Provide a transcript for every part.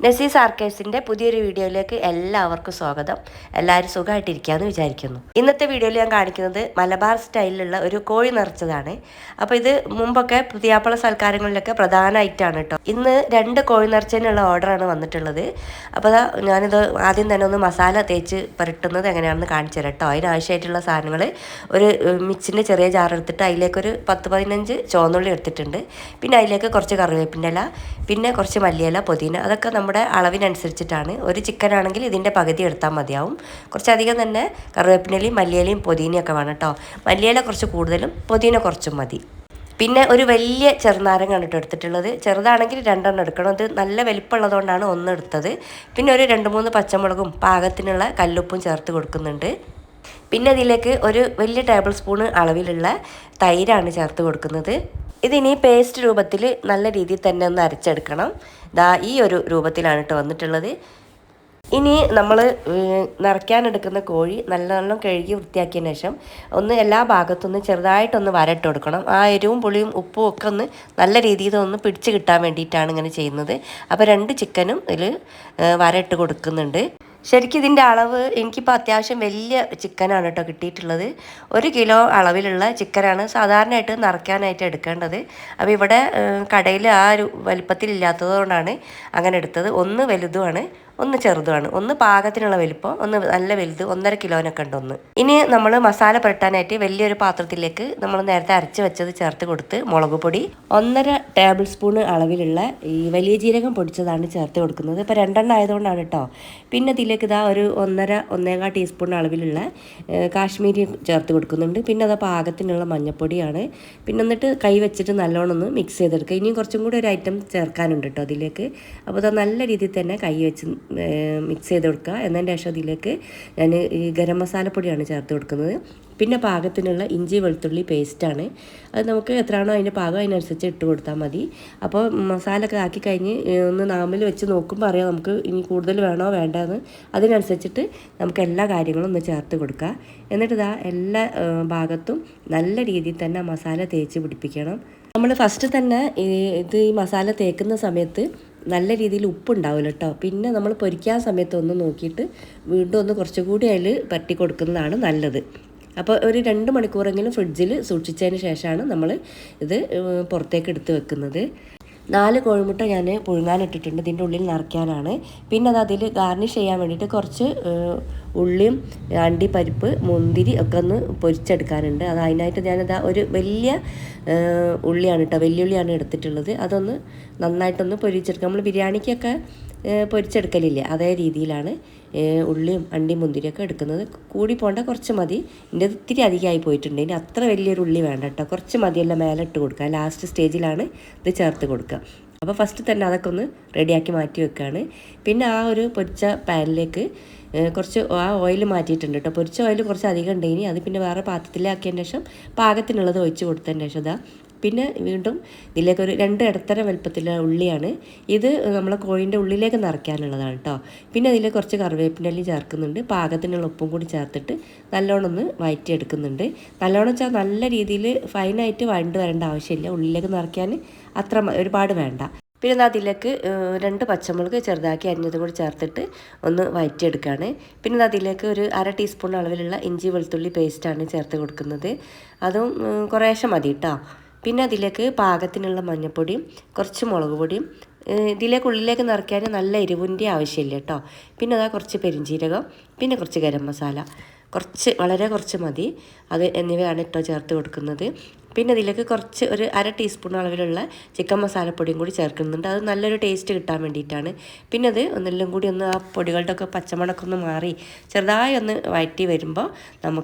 നസീസ് ആർക്കൈവ്സിൻ്റെ പുതിയൊരു വീഡിയോയിലേക്ക് എല്ലാവർക്കും സ്വാഗതം. എല്ലാവരും സുഖമായിട്ടിരിക്കുകയെന്ന് വിചാരിക്കുന്നു. ഇന്നത്തെ വീഡിയോയിൽ ഞാൻ കാണിക്കുന്നത് മലബാർ സ്റ്റൈലിലുള്ള ഒരു കോഴി നിറച്ചതാണ്. അപ്പോൾ ഇത് മുമ്പൊക്കെ പുതിയാപ്പള സൽക്കാരങ്ങളിലൊക്കെ പ്രധാന ഐറ്റമാണ് കേട്ടോ. ഇന്ന് 2 കോഴി നിറച്ചതിനുള്ള ഓർഡറാണ് വന്നിട്ടുള്ളത്. അപ്പോൾ ഞാനിത് ആദ്യം തന്നെ ഒന്ന് മസാല തേച്ച് പുരട്ടുന്നത് എങ്ങനെയാണെന്ന് കാണിച്ചു തരാം കേട്ടോ. അതിനാവശ്യമായിട്ടുള്ള സാധനങ്ങൾ ഒരു മിക്സിൻ്റെ ചെറിയ ജാർ എടുത്തിട്ട് അതിലേക്കൊരു 10-15 ചുവന്നുള്ളി എടുത്തിട്ടുണ്ട്. പിന്നെ അതിലേക്ക് കുറച്ച് കറിവേപ്പിൻ്റെ ഇല, പിന്നെ കുറച്ച് മല്ലിയില, പുതിന, അതൊക്കെ നമ്മുടെ അളവിനനുസരിച്ചിട്ടാണ്. ഒരു ചിക്കൻ ആണെങ്കിൽ ഇതിൻ്റെ പകുതി എടുത്താൽ മതിയാവും. കുറച്ചധികം തന്നെ കറിവേപ്പിനയിലയും മല്ലിയിലയും പുതിനയൊക്കെ വേണം കേട്ടോ. മല്ലിയില കുറച്ച് കൂടുതലും പുതിന കുറച്ചും മതി. പിന്നെ ഒരു വലിയ ചെറുനാരങ്ങാണ് കേട്ടോ എടുത്തിട്ടുള്ളത്. ചെറുതാണെങ്കിൽ 2 എടുക്കണം. ഇത് നല്ല വലിപ്പമുള്ളതുകൊണ്ടാണ് 1 എടുത്തത്. പിന്നെ ഒരു 2-3 പച്ചമുളകും പാകത്തിനുള്ള കല്ലുപ്പും ചേർത്ത് കൊടുക്കുന്നുണ്ട്. പിന്നെ ഇതിലേക്ക് ഒരു വലിയ ടേബിൾ സ്പൂണ് അളവിലുള്ള തൈരാണ് ചേർത്ത് കൊടുക്കുന്നത്. ഇതിനി പേസ്റ്റ് രൂപത്തിൽ നല്ല രീതിയിൽ തന്നെ ഒന്ന് അരച്ചെടുക്കണം. ഈ ഒരു രൂപത്തിലാണ് കേട്ടോ വന്നിട്ടുള്ളത്. ഇനി നമ്മൾ നിറയ്ക്കാനെടുക്കുന്ന കോഴി നല്ലോണം കഴുകി വൃത്തിയാക്കിയതിന് ശേഷം ഒന്ന് എല്ലാ ഭാഗത്തുനിന്ന് ചെറുതായിട്ടൊന്ന് വരട്ട് കൊടുക്കണം. ആ എരിവും പുളിയും ഉപ്പും ഒക്കെ ഒന്ന് നല്ല രീതിയിൽ ഒന്ന് പിടിച്ച് കിട്ടാൻ വേണ്ടിയിട്ടാണ് ഇങ്ങനെ ചെയ്യുന്നത്. അപ്പോൾ 2 ചിക്കനും ഇതിൽ വരട്ട് കൊടുക്കുന്നുണ്ട്. ശരിക്കും ഇതിൻ്റെ അളവ് എനിക്കിപ്പോൾ അത്യാവശ്യം വലിയ ചിക്കനാണ് കേട്ടോ കിട്ടിയിട്ടുള്ളത്. 1 കിലോ അളവിലുള്ള ചിക്കനാണ് സാധാരണയായിട്ട് നിറയ്ക്കാനായിട്ട് എടുക്കേണ്ടത്. അപ്പോൾ ഇവിടെ കടയിൽ ആ ഒരു വലിപ്പത്തിലില്ലാത്തത് കൊണ്ടാണ് അങ്ങനെ എടുത്തത്. 1 വലുതുമാണ്, 1 ചെറുതുമാണ്. 1 പാകത്തിനുള്ള വലിപ്പം, 1 നല്ല വലുത്, 1.5 കിലോനൊക്കെ ഉണ്ട് 1. ഇനി നമ്മൾ മസാല പുരട്ടാനായിട്ട് വലിയൊരു പാത്രത്തിലേക്ക് നമ്മൾ നേരത്തെ അരച്ച് വെച്ചത് ചേർത്ത് കൊടുത്ത് മുളക് പൊടി 1.5 ടേബിൾ സ്പൂൺ അളവിലുള്ള ഈ വലിയ ജീരകം പൊടിച്ചതാണ് ചേർത്ത് കൊടുക്കുന്നത്. ഇപ്പോൾ 2 ആയതുകൊണ്ടാണ് കേട്ടോ. പിന്നെ ഇതിലേക്ക് ഒരു 1.5 ടീസ്പൂൺ അളവിലുള്ള കാശ്മീരി ചേർത്ത് കൊടുക്കുന്നുണ്ട്. പിന്നെ അത് പാകത്തിനുള്ള മഞ്ഞൾപ്പൊടിയാണ്. പിന്നെ എന്നിട്ട് കൈ വെച്ചിട്ട് നല്ലോണം ഒന്ന് മിക്സ് ചെയ്തെടുക്കുക. ഇനിയും കുറച്ചും കൂടി ഒരു ഐറ്റം ചേർക്കാനുണ്ട് കേട്ടോ അതിലേക്ക്. അപ്പോൾ അത് നല്ല രീതിയിൽ തന്നെ കൈ വെച്ച് മിക്സ് ചെയ്ത് കൊടുക്കുക. എന്നതിൻ്റെ ശേഷം അതിലേക്ക് ഞാൻ ഈ ഗരം മസാലപ്പൊടിയാണ് ചേർത്ത് കൊടുക്കുന്നത്. പിന്നെ പാകത്തിനുള്ള ഇഞ്ചി വെളുത്തുള്ളി പേസ്റ്റാണ്. അത് നമുക്ക് എത്രയാണോ അതിൻ്റെ പാകം അതിനനുസരിച്ച് ഇട്ട് കൊടുത്താൽ മതി. അപ്പോൾ മസാലയൊക്കെ ആക്കി കഴിഞ്ഞ് ഒന്ന് നാമിൽ വെച്ച് നോക്കുമ്പോൾ അറിയാം നമുക്ക് ഇനി കൂടുതൽ വേണോ വേണ്ടതെന്ന്. അതിനനുസരിച്ചിട്ട് നമുക്ക് എല്ലാ കാര്യങ്ങളും ഒന്ന് ചേർത്ത് കൊടുക്കുക. എന്നിട്ട് എല്ലാ ഭാഗത്തും നല്ല രീതിയിൽ തന്നെ മസാല തേച്ച് പിടിപ്പിക്കണം. നമ്മൾ ഫസ്റ്റ് തന്നെ ഈ മസാല തേക്കുന്ന സമയത്ത് നല്ല രീതിയിൽ ഉപ്പുണ്ടാവില്ല കേട്ടോ. പിന്നെ നമ്മൾ പൊരിക്കാൻ സമയത്ത് ഒന്ന് നോക്കിയിട്ട് വീണ്ടും ഒന്ന് കുറച്ചുകൂടി അതിൽ പറ്റി കൊടുക്കുന്നതാണ് നല്ലത്. അപ്പോൾ ഒരു 2 മണിക്കൂറെങ്കിലും ഫ്രിഡ്ജിൽ സൂക്ഷിച്ചതിന് ശേഷമാണ് നമ്മൾ ഇത് പുറത്തേക്ക് എടുത്ത് വെക്കുന്നത്. 4 കോഴിമുട്ട ഞാൻ പുഴുങ്ങാനിട്ടിട്ടുണ്ട്. ഇതിൻ്റെ ഉള്ളിൽ നിറയ്ക്കാനാണ്. പിന്നെ അതിൽ ഗാർണിഷ് ചെയ്യാൻ വേണ്ടിയിട്ട് കുറച്ച് ഉള്ളിയും അണ്ടിപ്പരിപ്പ് മുന്തിരി ഒക്കെ ഒന്ന് പൊരിച്ചെടുക്കാനുണ്ട്. അതിനായിട്ട് ഞാനിതാ ഒരു വലിയ ഉള്ളിയാണ് കേട്ടോ, വെല്ലുള്ളിയാണ് എടുത്തിട്ടുള്ളത്. അതൊന്ന് നന്നായിട്ടൊന്ന് പൊരിച്ചെടുക്കുക. നമ്മൾ ബിരിയാണിക്കൊക്കെ പൊരിച്ചെടുക്കലില്ലേ, അതേ രീതിയിലാണ് ഉള്ളിയും അണ്ടിയും മുന്തിരിയൊക്കെ എടുക്കുന്നത്. കൂടി പോണ്ട, കുറച്ച് മതി. എൻ്റെ ഇത്തിരി അധികമായി പോയിട്ടുണ്ട്. ഇനി അത്ര വലിയൊരു ഉള്ളി വേണ്ട കേട്ടോ, കുറച്ച് മതിയെല്ലാം മേലെ ഇട്ട് കൊടുക്കുക. ലാസ്റ്റ് സ്റ്റേജിലാണ് ഇത് ചേർത്ത് കൊടുക്കുക. അപ്പോൾ ഫസ്റ്റ് തന്നെ അതൊക്കെ ഒന്ന് റെഡിയാക്കി മാറ്റി വെക്കുകയാണ്. പിന്നെ ആ ഒരു പൊരിച്ച പാനിലേക്ക് കുറച്ച് ആ ഓയിൽ മാറ്റിയിട്ടുണ്ട് കേട്ടോ. പൊരിച്ച ഓയിൽ കുറച്ച് അധികം ഉണ്ടെങ്കിൽ അത് പിന്നെ വേറെ പാത്രത്തിലാക്കിയതിന് ശേഷം പാകത്തിനുള്ളത് ഒഴിച്ച് കൊടുത്തതിന് ശേഷം പിന്നെ വീണ്ടും ഇതിലേക്ക് ഒരു 2 ഇടത്തരം വലുപ്പത്തിലുള്ള ഉള്ളിയാണ്. ഇത് നമ്മളെ കോഴിൻ്റെ ഉള്ളിലേക്ക് നിറയ്ക്കാനുള്ളതാണ് കേട്ടോ. പിന്നെ അതിൽ കുറച്ച് കറിവേപ്പിൻ്റെ ചേർക്കുന്നുണ്ട്. പാകത്തിനുള്ള ഉപ്പും കൂടി ചേർത്തിട്ട് നല്ലോണം ഒന്ന് വഴറ്റിയെടുക്കുന്നുണ്ട്. നല്ലോണം വെച്ചാൽ നല്ല രീതിയിൽ ഫൈനായിട്ട് വഴണ്ട് വരേണ്ട ആവശ്യമില്ല. ഉള്ളിലേക്ക് നിറയ്ക്കാൻ അത്ര ഒരുപാട് വേണ്ട. പിന്നെ അതിലേക്ക് 2 പച്ചമുളക് ചെറുതാക്കി അരിഞ്ഞതും കൂടി ചേർത്തിട്ട് ഒന്ന് വഴറ്റിയെടുക്കുകയാണ്. പിന്നെ അതിലേക്ക് ഒരു 1/2 ടീസ്പൂൺ അളവിലുള്ള ഇഞ്ചി വെളുത്തുള്ളി പേസ്റ്റാണ് ചേർത്ത് കൊടുക്കുന്നത്. അതും കുറേശ്ശെ മതി കേട്ടോ. പിന്നെ അതിലേക്ക് പാകത്തിനുള്ള മഞ്ഞൾപ്പൊടിയും കുറച്ച് മുളക് പൊടിയും, ഇതിലേക്ക് ഉള്ളിലേക്ക് നിറയ്ക്കാൻ നല്ല എരിവിൻ്റെ ആവശ്യമില്ല കേട്ടോ. പിന്നെ കുറച്ച് പെരുംജീരകം, പിന്നെ കുറച്ച് ഗരം മസാല, വളരെ കുറച്ച് മതി. അത് എന്നിവയാണ് കേട്ടോ ചേർത്ത് കൊടുക്കുന്നത്. പിന്നെ ഇതിലേക്ക് കുറച്ച് ഒരു 1/2 ടീസ്പൂൺ അളവിലുള്ള ചിക്കൻ മസാലപ്പൊടിയും കൂടി ചേർക്കുന്നുണ്ട്. അത് നല്ലൊരു ടേസ്റ്റ് കിട്ടാൻ വേണ്ടിയിട്ടാണ്. പിന്നെ അത് ഒന്നെല്ലാം കൂടി ഒന്ന് ആ പൊടികളുടെ ഒക്കെ പച്ചമണമൊക്കെ ഒന്ന് മാറി ചെറുതായി ഒന്ന് വഴറ്റി വരുമ്പോൾ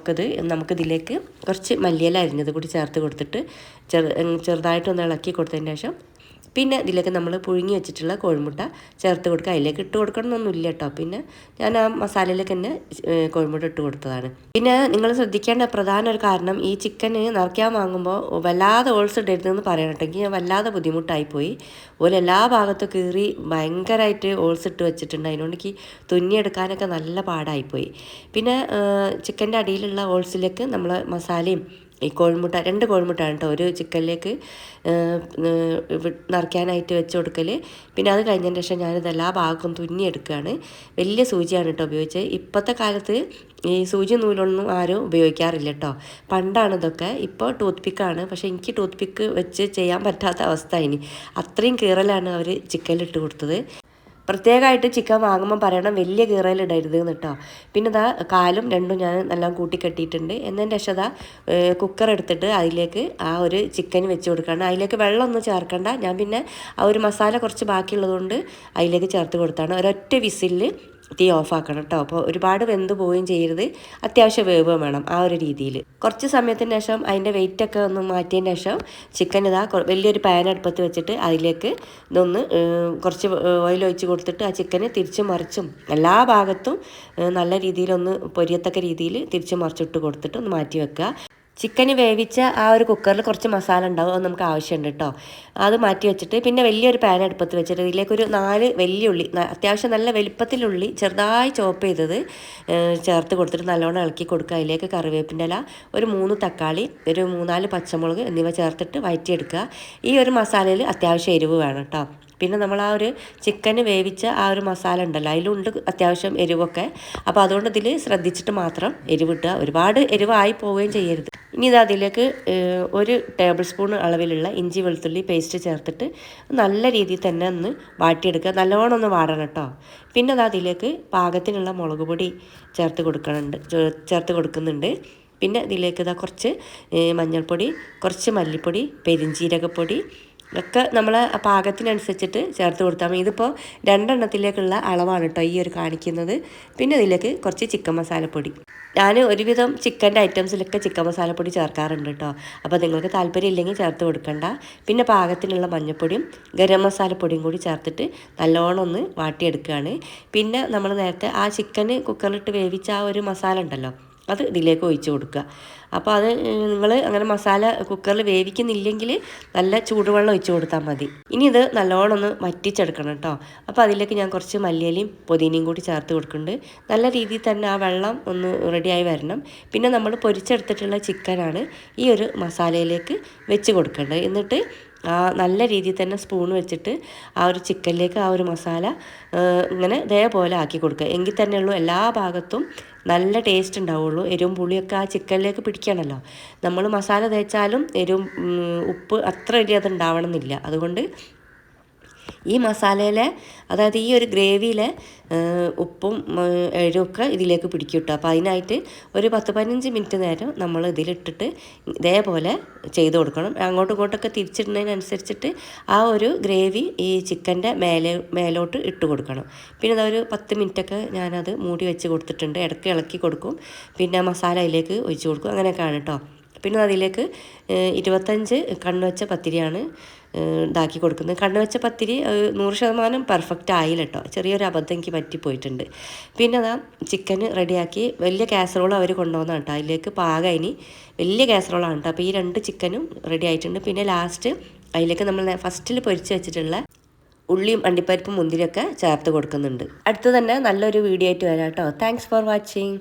നമുക്കിതിലേക്ക് കുറച്ച് മല്ലിയില അരിഞ്ഞത് കൂടി ചേർത്ത് കൊടുത്തിട്ട് ചെറുതായിട്ടൊന്ന് ഇളക്കി കൊടുത്തതിന് ശേഷം പിന്നെ ഇതിലേക്ക് നമ്മൾ പുഴുങ്ങി വെച്ചിട്ടുള്ള കോഴിമുട്ട ചേർത്ത് കൊടുക്കുക. അതിലേക്ക് ഇട്ട് കൊടുക്കണമെന്നൊന്നുമില്ല കേട്ടോ. പിന്നെ ഞാൻ ആ മസാലയിലേക്ക് തന്നെ കോഴിമുട്ട ഇട്ട് കൊടുത്തതാണ്. പിന്നെ നിങ്ങൾ ശ്രദ്ധിക്കേണ്ട പ്രധാന ഒരു കാരണം, ഈ ചിക്കന് നിറയ്ക്കാൻ വാങ്ങുമ്പോൾ വല്ലാതെ ഓൾസ് ഇടരുതെന്ന് പറയണം കേട്ടോ. എനിക്ക് വല്ലാതെ ബുദ്ധിമുട്ടായിപ്പോയി. എല്ലാ ഭാഗത്തും കീറി ഭയങ്കരമായിട്ട് ഓൾസ് ഇട്ട് വെച്ചിട്ടുണ്ട്. അതിനോണ്ട് എനിക്ക് തുന്നിയെടുക്കാനൊക്കെ നല്ല പാടായിപ്പോയി. പിന്നെ ചിക്കൻ്റെ അടിയിലുള്ള ഓൾസിലേക്ക് നമ്മൾ മസാലയും ഈ കോഴിമുട്ട 2 കോഴിമുട്ടയാണ് കേട്ടോ ഒരു ചിക്കനിലേക്ക് നിറയ്ക്കാനായിട്ട് വെച്ച് കൊടുക്കൽ. പിന്നെ അത് കഴിഞ്ഞതിന് ശേഷം ഞാനിത് എല്ലാ ഭാഗവും തുന്നിയെടുക്കുകയാണ്. വലിയ സൂചിയാണ് കേട്ടോ ഉപയോഗിച്ചത്. ഇപ്പോഴത്തെ കാലത്ത് ഈ സൂചി നൂലൊന്നും ആരും ഉപയോഗിക്കാറില്ല കേട്ടോ. പണ്ടാണ് ഇതൊക്കെ. ഇപ്പോൾ ടൂത്ത് പിക്കാണ്. പക്ഷേ എനിക്ക് ടൂത്ത് പിക്ക് വെച്ച് ചെയ്യാൻ പറ്റാത്ത അവസ്ഥ. ഇനി അത്രയും കീറലാണ് അവർ ചിക്കനിലിട്ട് കൊടുത്തത്. പ്രത്യേകമായിട്ട് ചിക്കൻ വാങ്ങുമ്പോൾ പറയണം വലിയ കീറലിടരുത് കേട്ടോ. പിന്നെ ഇതാ കാലും രണ്ടും ഞാൻ നല്ല കൂട്ടിക്കെട്ടിയിട്ടുണ്ട്. എന്നതിൻ്റെ ശേഷം ഇതാ കുക്കർ എടുത്തിട്ട് അതിലേക്ക് ആ ഒരു ചിക്കൻ വെച്ച് കൊടുക്കണം. അതിലേക്ക് വെള്ളമൊന്നും ചേർക്കണ്ട. ഞാൻ പിന്നെ ആ ഒരു മസാല കുറച്ച് ബാക്കിയുള്ളതുകൊണ്ട് അതിലേക്ക് ചേർത്ത് കൊടുത്താണ്. ഒരൊറ്റ വിസിലിൽ തീ ഓഫാക്കണം കേട്ടോ. അപ്പോൾ ഒരുപാട് വെന്ത് പോവുകയും ചെയ്യരുത്, അത്യാവശ്യം വേവ് വേണം. ആ ഒരു രീതിയിൽ കുറച്ച് സമയത്തിന് ശേഷം അതിൻ്റെ വെയിറ്റൊക്കെ ഒന്ന് മാറ്റിയതിന് ശേഷം ചിക്കൻ ഇതാ വലിയൊരു പാൻ അടുപ്പത്ത് വെച്ചിട്ട് അതിലേക്ക് ഇതൊന്ന് കുറച്ച് ഓയിൽ ഒഴിച്ച് കൊടുത്തിട്ട് ആ ചിക്കന് തിരിച്ചും മറിച്ചും എല്ലാ ഭാഗത്തും നല്ല രീതിയിലൊന്ന് പൊരിയത്തക്ക രീതിയിൽ തിരിച്ചും മറിച്ചിട്ട് കൊടുത്തിട്ട് ഒന്ന് മാറ്റി വെക്കുക. ചിക്കന് വേവിച്ച ആ ഒരു കുക്കറിൽ കുറച്ച് മസാല ഉണ്ടാവും, അത് നമുക്ക് ആവശ്യമുണ്ട് കേട്ടോ. അത് മാറ്റി വെച്ചിട്ട് പിന്നെ വലിയൊരു പാൻ അടുപ്പത്ത് വെച്ചിട്ട് ഇതിലേക്കൊരു 4 വലിയ ഉള്ളി, അത്യാവശ്യം നല്ല വലിപ്പത്തിലുള്ളി ചെറുതായി ചോപ്പ് ചെയ്തത് ചേർത്ത് കൊടുത്തിട്ട് നല്ലോണം ഇളക്കി കൊടുക്കുക. അതിലേക്ക് കറിവേപ്പിൻ്റെ ഇല, ഒരു 3 തക്കാളി, ഒരു 3-4 പച്ചമുളക് എന്നിവ ചേർത്തിട്ട് വഴറ്റിയെടുക്കുക. ഈ ഒരു മസാലയിൽ അത്യാവശ്യം എരിവ് വേണം കേട്ടോ. പിന്നെ നമ്മൾ ആ ഒരു ചിക്കന് വേവിച്ച ആ ഒരു മസാല ഉണ്ടല്ലോ, അതിലുണ്ട് അത്യാവശ്യം എരിവൊക്കെ. അപ്പോൾ അതുകൊണ്ട് ഇതിൽ ശ്രദ്ധിച്ചിട്ട് മാത്രം എരിവിട്ടുക. ഒരുപാട് എരിവായി പോവുകയും ചെയ്യരുത്. ഇനി ഇത് അതിലേക്ക് 1 ടേബിൾ സ്പൂൺ അളവിലുള്ള ഇഞ്ചി വെളുത്തുള്ളി പേസ്റ്റ് ചേർത്തിട്ട് നല്ല രീതിയിൽ തന്നെ ഒന്ന് വാട്ടിയെടുക്കുക. നല്ലോണം ഒന്ന് വാടണം കേട്ടോ. പിന്നെ അത് അതിലേക്ക് പാകത്തിനുള്ള മുളക് പൊടി ചേർത്ത് കൊടുക്കുന്നുണ്ട്. പിന്നെ ഇതിലേക്ക് ഇതാ കുറച്ച് മഞ്ഞൾപ്പൊടി, കുറച്ച് മല്ലിപ്പൊടി, പെരിഞ്ജീരകപ്പൊടി ഒക്കെ നമ്മളെ പാകത്തിനനുസരിച്ചിട്ട് ചേർത്ത് കൊടുത്താൽ മതി. ഇതിപ്പോൾ 2 എണ്ണത്തിലേക്കുള്ള അളവാണ് കേട്ടോ ഈ ഒരു കാണിക്കുന്നത്. പിന്നെ ഇതിലേക്ക് കുറച്ച് ചിക്കൻ മസാലപ്പൊടി. ഞാൻ ഒരുവിധം ചിക്കൻ്റെ ഐറ്റംസിലൊക്കെ ചിക്കൻ മസാലപ്പൊടി ചേർക്കാറുണ്ട് കേട്ടോ. അപ്പോൾ നിങ്ങൾക്ക് താല്പര്യം ഇല്ലെങ്കിൽ ചേർത്ത് കൊടുക്കണ്ട. പിന്നെ പാകത്തിനുള്ള മഞ്ഞൾപ്പൊടിയും ഗരം മസാലപ്പൊടിയും കൂടി ചേർത്തിട്ട് നല്ലോണം ഒന്ന് വാട്ടിയെടുക്കുകയാണ്. പിന്നെ നമ്മൾ നേരത്തെ ആ ചിക്കന് കുക്കറിലിട്ട് വേവിച്ച ആ ഒരു മസാല ഉണ്ടല്ലോ, അത് ഇതിലേക്ക് ഒഴിച്ച് കൊടുക്കുക. അപ്പോൾ അത് നിങ്ങൾ അങ്ങനെ മസാല കുക്കറിൽ വേവിക്കുന്നില്ലെങ്കിൽ നല്ല ചൂടുവെള്ളം ഒഴിച്ച് കൊടുത്താൽ മതി. ഇനി ഇത് നല്ലോണം ഒന്ന് വറ്റിച്ചെടുക്കണം കേട്ടോ. അപ്പോൾ അതിലേക്ക് ഞാൻ കുറച്ച് മല്ലിയിലയും പുതിനയും കൂടി ചേർത്ത് കൊടുക്കുന്നുണ്ട്. നല്ല രീതിയിൽ തന്നെ ആ വെള്ളം ഒന്ന് റെഡിയായി വരണം. പിന്നെ നമ്മൾ പൊരിച്ചെടുത്തിട്ടുള്ള ചിക്കനാണ് ഈ ഒരു മസാലയിലേക്ക് വെച്ച് കൊടുക്കേണ്ടത്. എന്നിട്ട് നല്ല രീതിയിൽ തന്നെ സ്പൂൺ വെച്ചിട്ട് ആ ഒരു ചിക്കനിലേക്ക് ആ ഒരു മസാല ഇങ്ങനെ ഇതേപോലെ ആക്കി കൊടുക്കുക. എങ്കിൽ തന്നെയുള്ളൂ എല്ലാ ഭാഗത്തും നല്ല ടേസ്റ്റ് ഉണ്ടാവുള്ളൂ. എരിവും പുളിയൊക്കെ ആ ചിക്കനിലേക്ക് പിടിക്കണമല്ലോ. നമ്മൾ മസാല തേച്ചാലും എരിവും ഉപ്പ് അത്ര വലിയ അത് ഉണ്ടാവണം എന്നില്ല. അതുകൊണ്ട് ഈ മസാലയിലെ, അതായത് ഈ ഒരു ഗ്രേവിയിലെ ഉപ്പും എരിവൊക്കെ ഇതിലേക്ക് പിടിക്കും കേട്ടോ. അപ്പോൾ അതിനായിട്ട് ഒരു 10-15 മിനിറ്റ് നേരം നമ്മൾ ഇതിലിട്ടിട്ട് ഇതേപോലെ ചെയ്ത് കൊടുക്കണം. അങ്ങോട്ടും ഇങ്ങോട്ടൊക്കെ തിരിച്ചിടുന്നതിനനുസരിച്ചിട്ട് ആ ഒരു ഗ്രേവി ഈ ചിക്കൻ്റെ മേലോട്ട് ഇട്ട് കൊടുക്കണം. പിന്നെ അതൊരു 10 മിനിറ്റൊക്കെ ഞാനത് മൂടി വെച്ച് കൊടുത്തിട്ടുണ്ട്. ഇടയ്ക്ക് ഇളക്കി കൊടുക്കും. പിന്നെ മസാല അതിലേക്ക് ഒഴിച്ച് കൊടുക്കും. അങ്ങനെയൊക്കെയാണ് കേട്ടോ. പിന്നെ അതിലേക്ക് 25 കണ്ണുവെച്ച പത്തിരിയാണ് ഇതാക്കി കൊടുക്കുന്നത്. കണ്ണുവെച്ച പത്തിരി 100% പെർഫെക്റ്റ് ആയില്ല കേട്ടോ. ചെറിയൊരു അബദ്ധം എനിക്ക് പറ്റിപ്പോയിട്ടുണ്ട്. പിന്നെ അതാ ചിക്കൻ റെഡിയാക്കി വലിയ കാസറോൾ അവർ കൊണ്ടുവന്നാണ് കേട്ടോ. അതിലേക്ക് പാകം ഇനി വലിയ കാസറോളാണ് കേട്ടോ. അപ്പോൾ ഈ 2 ചിക്കനും റെഡി ആയിട്ടുണ്ട്. പിന്നെ ലാസ്റ്റ് അതിലേക്ക് നമ്മൾ ഫസ്റ്റിൽ പൊരിച്ച് വെച്ചിട്ടുള്ള ഉള്ളിയും അണ്ടിപ്പരിപ്പും മുന്തിരിയൊക്കെ ചേർത്ത് കൊടുക്കുന്നുണ്ട്. അടുത്ത് തന്നെ നല്ലൊരു വീഡിയോ ആയിട്ട് വരാം കേട്ടോ. Thanks for watching.